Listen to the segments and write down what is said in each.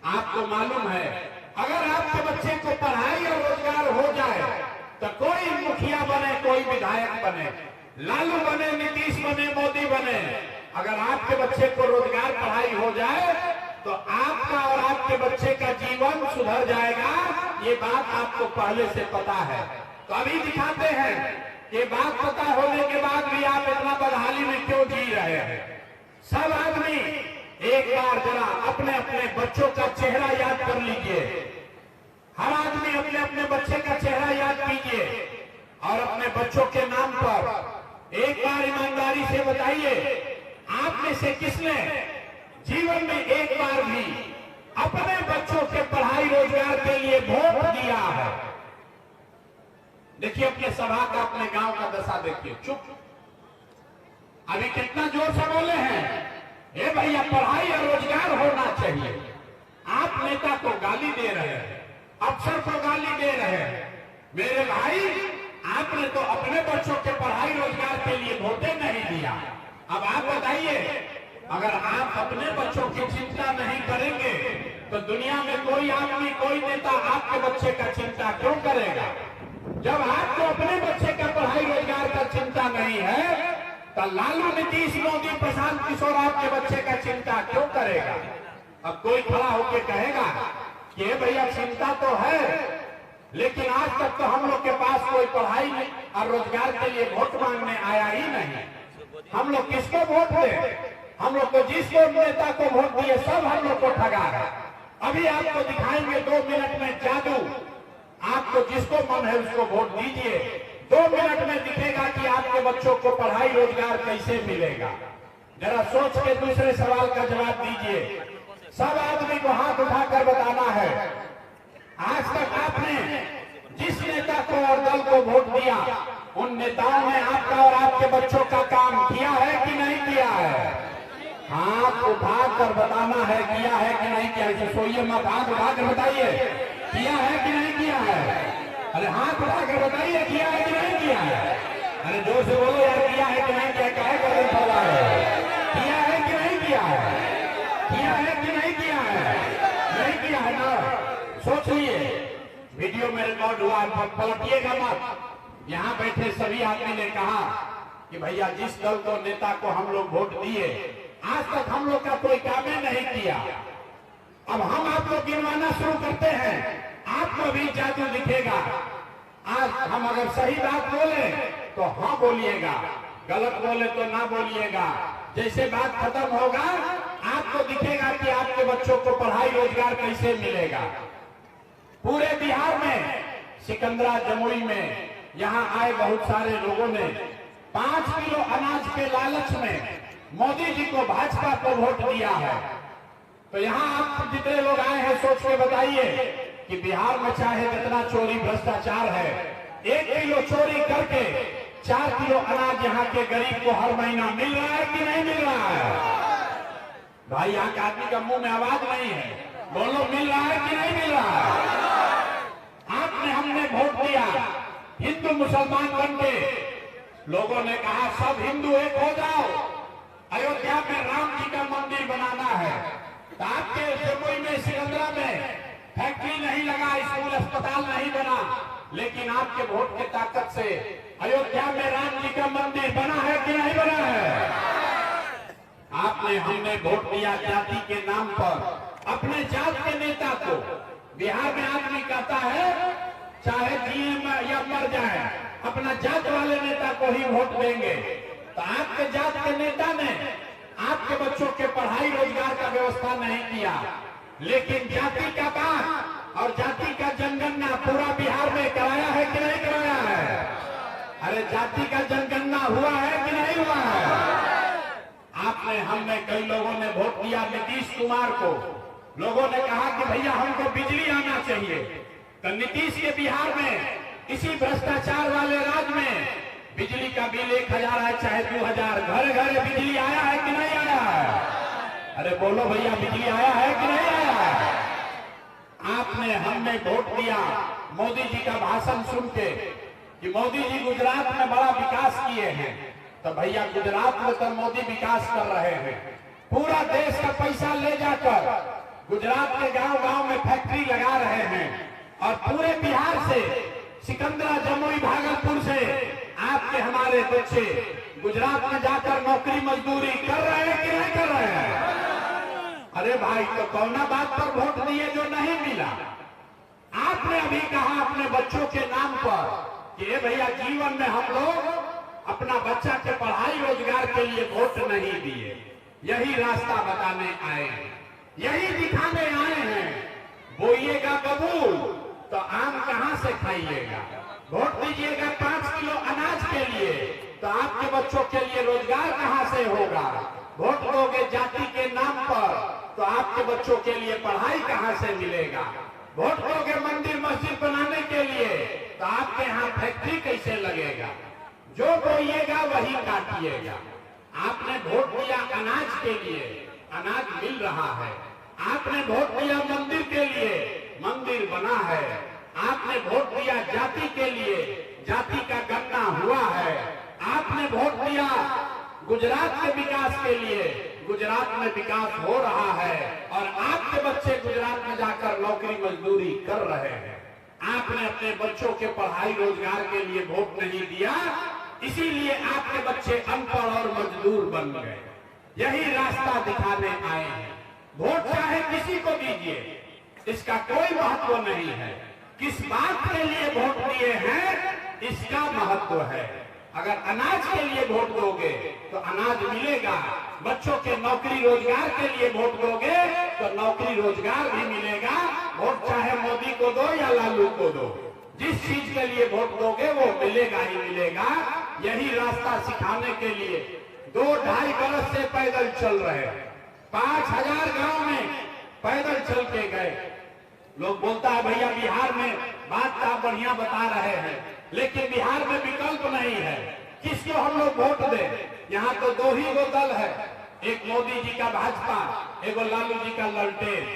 आपको मालूम है अगर आपके बच्चे को पढ़ाई और रोजगार हो जाए तो कोई मुखिया बने, कोई विधायक बने, लालू बने, नीतीश बने, मोदी बने, अगर आपके बच्चे को रोजगार पढ़ाई हो जाए तो आपका और आपके बच्चे का जीवन सुधर जाएगा। ये बात आपको पहले से पता है। तो अभी दिखाते हैं ये बात पता होने के बाद भी आप इतना बदहाली में क्यों जी रहे हैं। सब आदमी एक बार जरा अपने अपने बच्चों का चेहरा याद कर लीजिए। हर आदमी अपने अपने बच्चे का चेहरा याद कीजिए और अपने बच्चों के नाम पर एक बार ईमानदारी से बताइए, आप में से किसने जीवन में एक बार भी अपने बच्चों के पढ़ाई रोजगार के लिए वोट दिया है? देखिए अपने सभा का, अपने गांव का दशा देखिए। चुप, अभी कितना जोर से बोले हैं, ए भैया पढ़ाई और रोजगार होना चाहिए। आप नेता को गाली दे रहे हैं, अफसर को गाली दे रहे हैं। मेरे भाई, आपने तो अपने बच्चों के पढ़ाई रोजगार के लिए वोटे नहीं दिया। अब आप बताइए, अगर आप अपने बच्चों की चिंता नहीं करेंगे तो दुनिया में कोई आदमी, कोई नेता आपके बच्चे का चिंता क्यों करेगा? जब आपको अपने बच्चे का पढ़ाई रोजगार का चिंता नहीं है तो लालू, नीतीश, मोदी, प्रशांत किशोर आपके बच्चे का चिंता क्यों करेगा? अब कोई खड़ा होकर कहेगा कि भैया चिंता तो है, लेकिन आज तक तो हम लोग के पास कोई पढ़ाई और रोजगार के लिए वोट मांगने आया ही नहीं। हम लोग किसको वोट दें? हम लोग को जिसको नेता को वोट दिए सब हम लोग को ठगा है। अभी आपको दिखाएंगे 2 मिनट में जादू। आपको जिसको मन है उसको वोट दीजिए, 2 मिनट में दिखेगा कि आपके बच्चों को पढ़ाई रोजगार कैसे मिलेगा। जरा सोच के दूसरे सवाल का जवाब दीजिए। सब आदमी को हाथ उठाकर बताना है, आज तक आपने जिस नेता को और दल को वोट दिया उन नेताओं ने आपका और आपके बच्चों का काम किया है कि नहीं किया है? हाथ उठाकर बताना है, किया है कि नहीं किया है। सोइए मत, हाथ उठाकर बताइए, किया है कि नहीं किया है? अरे हाथ उठाकर बताइए, किया है कि नहीं किया है? अरे जोर से बोलो यार, किया है कि नहीं किया? काहे कर रहा है? किया है कि नहीं किया है? किया है कि नहीं किया है? नहीं किया है ना? सोच लिए, वीडियो में रिकॉर्ड हुआ, पलटिएगा मत। यहाँ बैठे सभी आदमी ने कहा कि भैया जिस दल को, नेता को हम लोग वोट दिए, आज तक हम लोग का कोई काम ही नहीं किया। अब हम आपको गिनवाना शुरू करते हैं, आपको भी जादू दिखेगा। आज हम अगर सही बात बोले तो हाँ बोलिएगा, गलत बोले तो ना बोलिएगा। जैसे बात खत्म होगा आपको दिखेगा कि आपके बच्चों को पढ़ाई रोजगार कैसे मिलेगा। पूरे बिहार में, सिकंदरा, जमुई में यहाँ आए बहुत सारे लोगों ने 5 किलो अनाज के लालच में मोदी जी को, भाजपा को वोट दिया है। तो यहाँ आप जितने लोग आए हैं सोच के बताइए कि बिहार में चाहे जितना चोरी भ्रष्टाचार है, 1 किलो चोरी करके 4 किलो अनाज यहाँ के गरीब को हर महीना मिल रहा है कि नहीं मिल रहा है? भाई यहाँ के आदमी का मुंह में आवाज नहीं है, बोलो मिल रहा है कि नहीं मिल रहा है? आपने, हमने वोट दिया हिंदू मुसलमान बन के, लोगों ने कहा सब हिंदू एक हो जाओ, अयोध्या में राम जी का मंदिर बनाना है। तो आपके जमुई में, सिकंदरा में फैक्ट्री नहीं लगा, स्कूल अस्पताल नहीं बना, लेकिन आपके वोट की ताकत से अयोध्या में राम जी का मंदिर बना है कि नहीं बना है? आपने, हमने वोट दिया जाति के नाम पर अपने जात के नेता को। बिहार में आदमी कहता है चाहे जिए या मर जाए, अपना जात वाले नेता को ही वोट देंगे। तो आपके जात के नेता ने आपके बच्चों के पढ़ाई रोजगार का व्यवस्था नहीं किया, लेकिन जाति का बात और जाति का जनगणना पूरा बिहार में कराया है कि नहीं कराया है? अरे जाति का जनगणना हुआ है कि नहीं हुआ है? आपने, हमने, कई लोगों ने वोट दिया नीतीश कुमार को। लोगों ने कहा कि भैया हमको बिजली आना चाहिए। तो नीतीश के बिहार में, इसी भ्रष्टाचार वाले राज्य में बिजली का बिल 1000 है चाहे 2000, घर घर बिजली आया है कि नहीं आया है? अरे बोलो भैया, बिजली आया है कि नहीं आया है? आपने, हमने वोट दिया मोदी जी का भाषण सुन के कि मोदी जी गुजरात में बड़ा विकास किए हैं। तो भैया गुजरात में तो मोदी विकास कर रहे हैं, पूरा देश का पैसा ले जाकर गुजरात के गांव गांव में फैक्ट्री लगा रहे हैं और पूरे बिहार से, सिकंदरा, जमुई, भागलपुर से आपके हमारे बच्चे गुजरात में जाकर नौकरी मजदूरी कर रहे हैं कि नहीं कर रहे हैं? अरे भाई, तो कौना बात पर वोट दिए जो नहीं मिला? आपने अभी कहा अपने बच्चों के नाम पर कि भैया जीवन में हम लोग अपना बच्चा के पढ़ाई रोजगार के लिए वोट नहीं दिए। यही रास्ता बताने आए हैं, यही दिखाने आए हैं। बोइएगा कबूल तो आम कहां से खाइएगा? वोट दीजिएगा 5 किलो अनाज के लिए तो आपके बच्चों के लिए रोजगार कहां से होगा? वोट दोगे जाति के नाम पर तो आपके बच्चों के लिए पढ़ाई कहां से मिलेगा? वोट दोगे मंदिर मस्जिद बनाने के लिए तो आपके यहाँ फैक्ट्री कैसे लगेगा? जो बोइएगा वही काटिएगा। आपने वोट दिया अनाज के लिए, अनाज मिल रहा है। आपने वोट दिया मंदिर के लिए, मंदिर बना है। आपने वोट दिया जाति के लिए, जाति का गणना हुआ है। आपने वोट दिया गुजरात के विकास के लिए, गुजरात में विकास हो रहा है और आपके बच्चे गुजरात में जाकर नौकरी मजदूरी कर रहे हैं। आपने अपने बच्चों के पढ़ाई रोजगार के लिए वोट नहीं दिया, इसीलिए आपके बच्चे अनपढ़ और मजदूर बन गए। यही रास्ता दिखाने आए हैं। वोट चाहे किसी को दीजिए, इसका कोई महत्व नहीं है। किस बात के लिए वोट दिए हैं इसका महत्व है। अगर अनाज के लिए वोट दोगे तो अनाज मिलेगा, बच्चों के नौकरी रोजगार के लिए वोट दोगे तो नौकरी रोजगार भी मिलेगा। वोट चाहे मोदी को दो या लालू को दो, जिस चीज के लिए वोट दोगे वो मिलेगा ही मिलेगा। यही रास्ता सिखाने के लिए 2-2.5 बरस से पैदल चल रहे हैं। 5000 गांव में पैदल चल के गए। लोग बोलता है भैया बिहार में बात आप बढ़िया बता रहे हैं, लेकिन बिहार में विकल्प नहीं है। किसको हम लोग वोट दें? यहाँ तो 2 ही दल है, एक मोदी जी का भाजपा, एक लालू जी का ललटेन।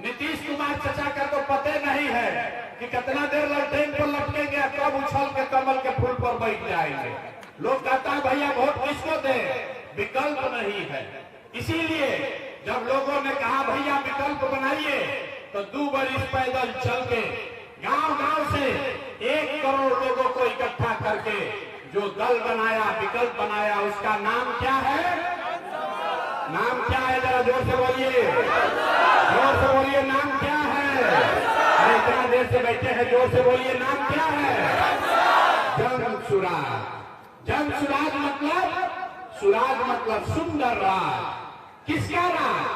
नीतीश कुमार चचा का तो पते नहीं है कि कितना देर ललटेन पर लटकेंगे, कब उछल के कमल के फूल पर बैठ जाएंगे। लोग कहता है भैया वोट किसको दे? विकल्प नहीं है। इसीलिए जब लोगों ने कहा भैया विकल्प बनाइए तो 2 बरिस पैदल चल के गांव गांव से 1 करोड़ लोगों को इकट्ठा करके जो दल बनाया, विकल्प बनाया, उसका नाम क्या है? नाम क्या है? जरा जोर से बोलिए, जोर से बोलिए, नाम क्या है? अरे इतना देर से बैठे हैं, जोर से बोलिए, नाम क्या है? जन सुराज। जन सुराज मतलब, सुराज मतलब सुंदर राज। किसका राज?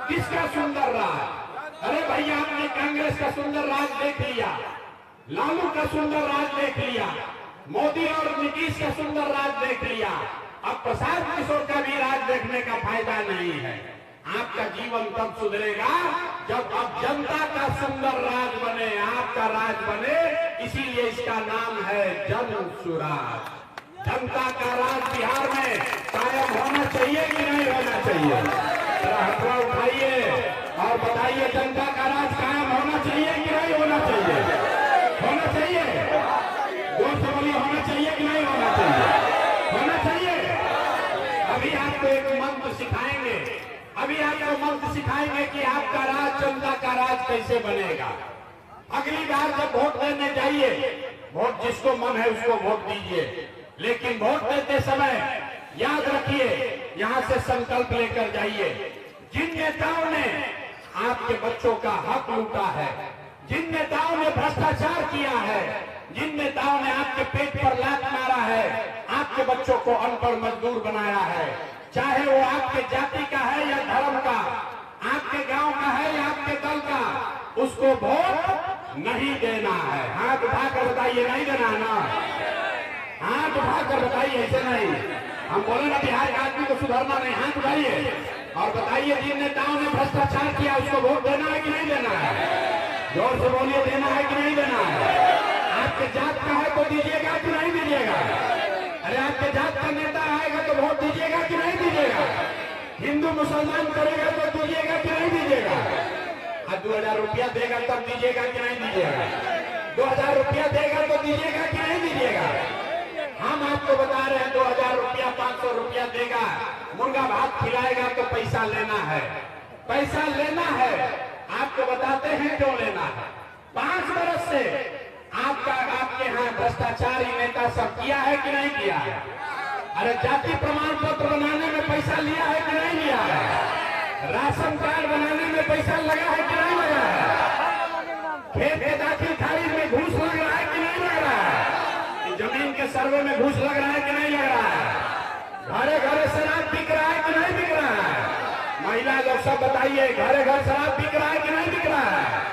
किसका सुंदर राज? अरे भैया आपने कांग्रेस का सुंदर राज देख लिया, लालू का सुंदर राज देख लिया, मोदी और नीतीश का सुंदर राज देख लिया। अब प्रसाद किशोर का भी राज देखने का फायदा नहीं है। आपका जीवन तब सुधरेगा जब अब जनता का सुंदर राज बने, आपका राज बने। इसीलिए इसका नाम है जन सुराज। जनता का राज बिहार में कायम होना चाहिए कि नहीं होना चाहिए? हथवा उठाइए और बताइए, जनता का राज कायम होना चाहिए कि नहीं होना चाहिए? होना चाहिए। जोर से बोलिए, होना चाहिए कि नहीं होना चाहिए? होना चाहिए। अभी आपको एक मंत्र सिखाएंगे, अभी आपको मंत्र सिखाएंगे कि आपका राज, जनता का राज कैसे बनेगा। अगली बार जब वोट देने जाइए, वोट जिसको मन है उसको वोट दीजिए, लेकिन वोट देते समय याद रखिए, यहां से संकल्प लेकर जाइए, जिन नेताओं ने आपके बच्चों का हक लूटा है, जिन नेताओं ने भ्रष्टाचार किया है, जिन नेताओं ने आपके पेट पर लात मारा है, आपके बच्चों को अनपढ़ मजदूर बनाया है, चाहे वो आपके जाति का है या धर्म का, आपके गांव का है या आपके दल का, उसको वोट नहीं देना है। हाथ उठाकर बताइए, नहीं देना है ना? हाथ उठाकर बताइए, ऐसे नहीं। हम बोले ना बिहार के आदमी को सुधरना नहीं, हाथ उठाइए और बताइए जिन नेताओं ने भ्रष्टाचार किया उसको वोट देना है कि नहीं देना है? जोर से बोलिए, देना है कि नहीं देना है? आपके जात का है तो दीजिएगा कि नहीं दीजिएगा? अरे आपके जात का नेता आएगा तो वोट दीजिएगा कि नहीं दीजिएगा? हिंदू मुसलमान करेगा तो दीजिएगा कि नहीं दीजिएगा? 2000 रुपया देगा तब दीजिएगा कि नहीं दीजिएगा? 2000 रुपया देगा तो दीजिएगा कि नहीं दीजिएगा? हम आपको बता रहे हैं 2000 रुपया, 500 रुपया देगा, मुर्गा भात खिलाएगा तो पैसा लेना है, पैसा लेना है। क्यों लेना है? 5 बरस से आपके यहाँ भ्रष्टाचारी नेता सब किया है कि नहीं किया है? अरे जाति प्रमाण पत्र बनाने में पैसा लिया है कि नहीं लिया है? राशन कार्ड बनाने में पैसा लगा है कि नहीं लगा है? खेत के दाखिल खारिज में घूस लग रहा है कि नहीं लग रहा है? जमीन के सर्वे में घूस लग रहा है कि नहीं लग रहा है? घरे घरे शराब बिक रहा है कि नहीं बिक रहा है? महिला लोग सब बताइए, घरे घर शराब बिक रहा है कि नहीं बिक रहा है?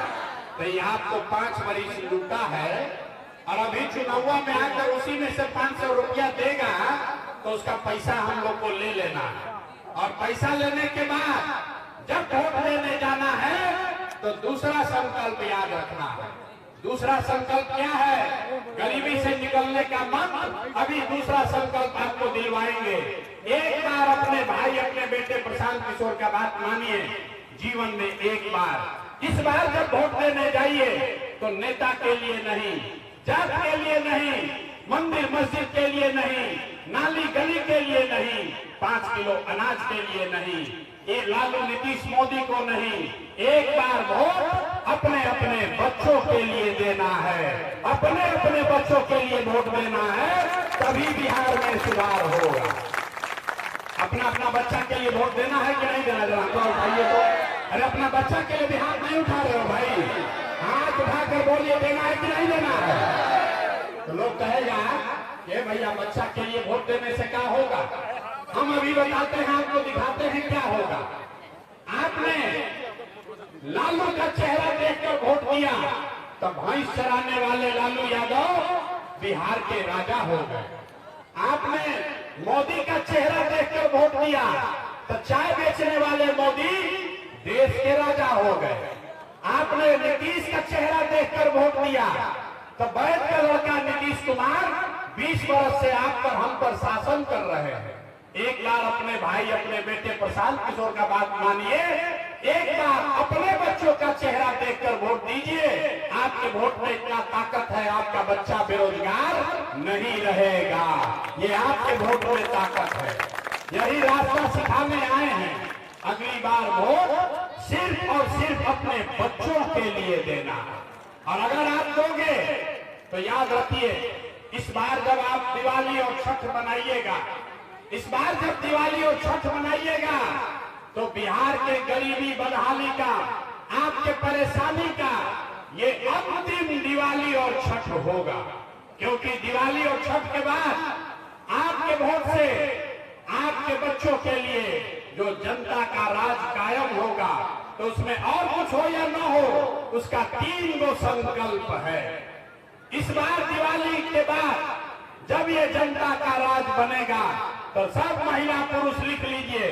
तो ये आपको 5 बरिस लूटा है और अभी चुनाव में आकर उसी में से 500 रुपया देगा तो उसका पैसा हम लोग को ले लेना है। और पैसा लेने के बाद जब वोट लेने जाना है तो दूसरा संकल्प याद रखना है। दूसरा संकल्प क्या है? गरीबी से निकलने का मंत्र। अभी दूसरा संकल्प आपको दिलवाएंगे। एक बार अपने भाई अपने बेटे प्रशांत किशोर का बात मानिए, जीवन में एक बार। इस बार जब वोट देने जाइए तो नेता के लिए नहीं, जात के लिए नहीं, मंदिर मस्जिद के लिए नहीं, नाली गली के लिए नहीं, 5 किलो अनाज के लिए नहीं, ये लालू नीतीश मोदी को नहीं, एक बार वोट अपने अपने बच्चों के लिए देना है। अपने अपने बच्चों के लिए वोट देना है, तभी बिहार में सुधार होगा। अपना अपना बच्चा के लिए वोट देना है कि नहीं देना? जरा तो उठाइए तो। अरे अपना बच्चा के लिए भी हाथ नहीं उठा रहे हो भाई? हाथ उठाकर बोलिए देना है कि नहीं देना है? तो लोग कहेगा कि भैया बच्चा के लिए वोट देने से क्या होगा? हम अभी बताते हैं, आपको दिखाते हैं क्या होगा। आपने लालू का चेहरा देखकर वोट दिया तो भैंस चराने वाले लालू यादव बिहार के राजा हो गए। आपने मोदी का चेहरा देखकर वोट दिया तो चाय बेचने वाले मोदी देश के राजा हो गए। आपने नीतीश का चेहरा देखकर वोट दिया तो बैठ का लड़का नीतीश कुमार 20 वर्ष से आप पर हम पर शासन कर रहे हैं। एक बार अपने भाई अपने बेटे प्रशांत किशोर का बात मानिए, एक बार अपने बच्चों का चेहरा देखकर वोट दीजिए। आपके वोट में इतना ताकत है, आपका बच्चा बेरोजगार नहीं रहेगा। ये आपके वोट में ताकत है। यही रास्ता सिखाने आए हैं। अगली बार वोट सिर्फ और सिर्फ अपने बच्चों के लिए देना। और अगर आप दोगे तो याद रखिए, इस बार जब आप दिवाली और छठ मनाइएगा, इस बार जब दिवाली और छठ मनाइएगा तो बिहार के गरीबी बदहाली का, आपके परेशानी का ये अंतिम दिवाली और छठ होगा। क्योंकि दिवाली और छठ के बाद आपके वोट से आपके बच्चों के लिए जो जनता का राज कायम होगा तो उसमें और कुछ हो या न हो, उसका 3 गो संकल्प है। इस बार दिवाली के बाद जब ये जनता का राज बनेगा तो सब महिला पुरुष लिख लीजिए,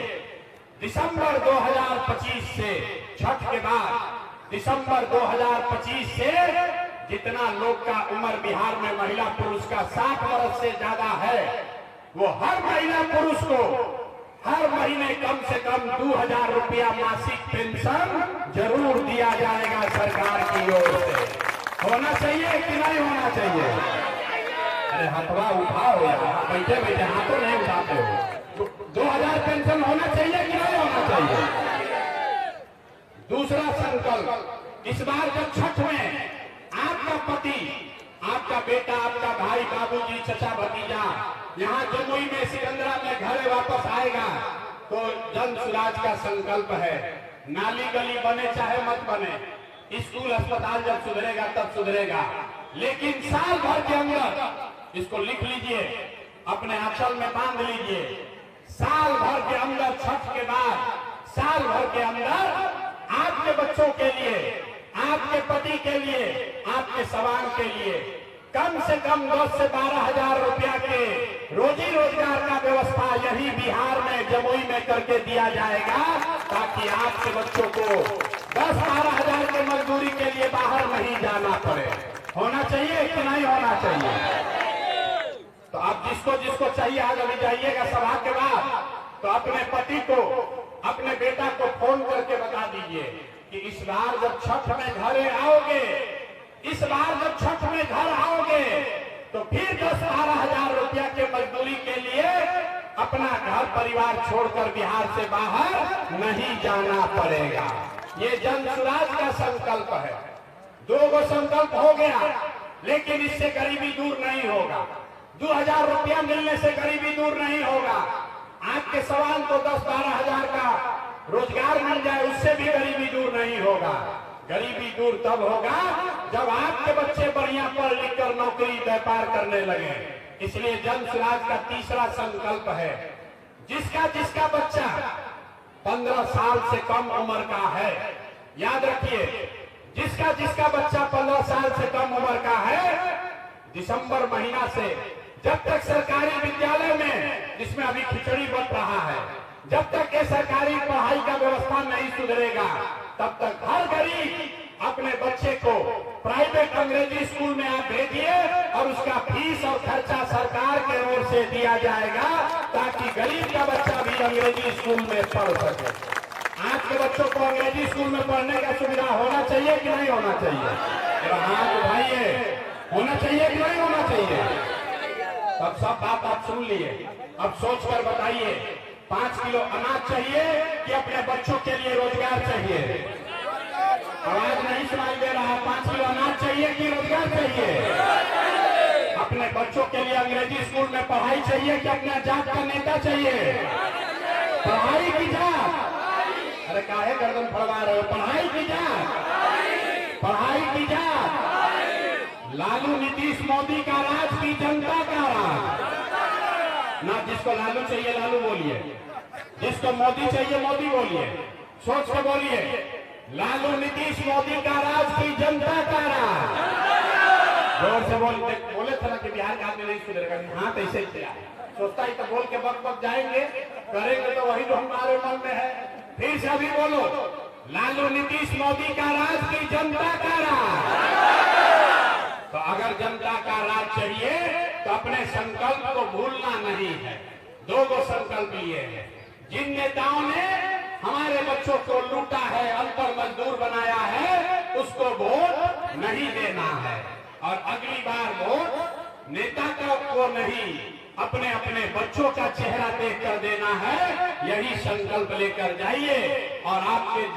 दिसंबर 2025 से, छठ के बाद दिसंबर 2025 से जितना लोग का उम्र बिहार में महिला पुरुष का 60 वर्ष से ज्यादा है, वो हर महिला पुरुष को हर महीने कम से कम 2000 रुपया मासिक पेंशन जरूर दिया जाएगा सरकार की ओर से। होना चाहिए कि नहीं होना चाहिए? अरे हथवा उठाओ यार, बैठे बैठे हाथों नहीं उठाते हो। 2000 पेंशन होना चाहिए कि नहीं होना चाहिए? दूसरा संकल्प, इस बार जब छठ में आपका पति, आपका बेटा, आपका भाई, बाबूजी, चचा, भतीजा यहाँ जमुई में सिकंदरा में घरे वापस आएगा तो जन सुराज का संकल्प है। नाली गली बने चाहे मत बने, स्कूल अस्पताल जब सुधरेगा तब सुधरेगा, लेकिन साल भर के अंदर, इसको लिख लीजिए, अपने आंचल में बांध लीजिए, साल भर के अंदर, छठ के बाद साल भर के अंदर आपके बच्चों के लिए, आपके पति के लिए, आपके सवाल के लिए कम से कम 10 से 12 हजार रुपया के रोजी रोजगार का व्यवस्था यही बिहार में जमुई में करके दिया जाएगा, ताकि आपके बच्चों को 10-12 हजार की मजदूरी के लिए बाहर नहीं जाना पड़े। होना चाहिए कि नहीं होना चाहिए? तो आप जिसको जिसको चाहिए आज अभी जाइएगा सभा के बाद, तो अपने पति को, अपने बेटा को फोन करके बता दीजिए कि इस बार जब छठ में घरे आओगे, इस बार जब छठ में घर आओगे तो फिर 10-12 हजार रुपया के मजदूरी के लिए अपना घर परिवार छोड़कर बिहार से बाहर नहीं जाना पड़ेगा। ये जन स्वराज का संकल्प है। 2 संकल्प हो गया, लेकिन इससे गरीबी दूर नहीं होगा। 2000 रुपया मिलने से गरीबी दूर नहीं होगा। आपके सवाल तो 10-12 हजार का रोजगार मिल जाए, उससे भी गरीबी दूर नहीं होगा। गरीबी दूर तब होगा जब आपके बच्चे बढ़िया पढ़ लिख कर नौकरी व्यापार करने लगे। इसलिए जन स्वराज का तीसरा संकल्प है, जिसका बच्चा 15 साल से कम उम्र का है, याद रखिए, जिसका बच्चा 15 साल से कम उम्र का है, दिसंबर महीना से जब तक सरकारी विद्यालय में, जिसमें अभी खिचड़ी बट रहा है, जब तक ये सरकारी पढ़ाई का व्यवस्था नहीं सुधरेगा, तब तक हर गरीब अपने बच्चे को प्राइवेट अंग्रेजी स्कूल में आप भेजिए और उसका फीस और खर्चा सरकार के ओर से दिया जाएगा, ताकि गरीब का बच्चा भी अंग्रेजी स्कूल में पढ़ सके। आज के बच्चों को अंग्रेजी स्कूल में पढ़ने का सुविधा होना चाहिए कि नहीं होना चाहिए? हाथ उठाइए, होना चाहिए कि नहीं होना चाहिए? तब सब बात आप सुन लिए, अब सोच कर बताइए, 5 किलो अनाज चाहिए कि अपने बच्चों के लिए रोजगार चाहिए? आवाज नहीं सुनाई दे रहा। 5 किलो अनाज चाहिए कि रोजगार चाहिए? अपने बच्चों के लिए अंग्रेजी स्कूल में पढ़ाई चाहिए कि अपना जात का नेता चाहिए? पढ़ाई की जात? अरे काहे गर्दन फड़वा रहे हो? पढ़ाई की जात, पढ़ाई की जात। लालू नीतीश मोदी का राज की जनता का राज ना। जिसको लालू चाहिए लालू बोलिए, जिसको मोदी चाहिए मोदी बोलिए, सोच के बोलिए। लालू नीतीश मोदी का राज की जनता का राज। जोर से बोले थे ना कि बिहार का आदमी नहीं सुधरेगा। हाँ, तो ऐसे ही किया, सोचता ही तो बोल के वक्त जाएंगे, करेंगे तो वही जो हमारे मन में है। फिर से अभी बोलो, लालू नीतीश मोदी का राज की जनता का राज। तो अगर जनता का राज चाहिए तो अपने संकल्प को भूलना नहीं है। 2 संकल्प लिए हैं। जिन नेताओं ने हमारे बच्चों को लूटा है, अनपढ़ मजदूर बनाया है, उसको वोट नहीं देना है। और अगली बार वोट नेता को नहीं, अपने अपने बच्चों का चेहरा देखकर देना है। यही संकल्प लेकर जाइए और आपके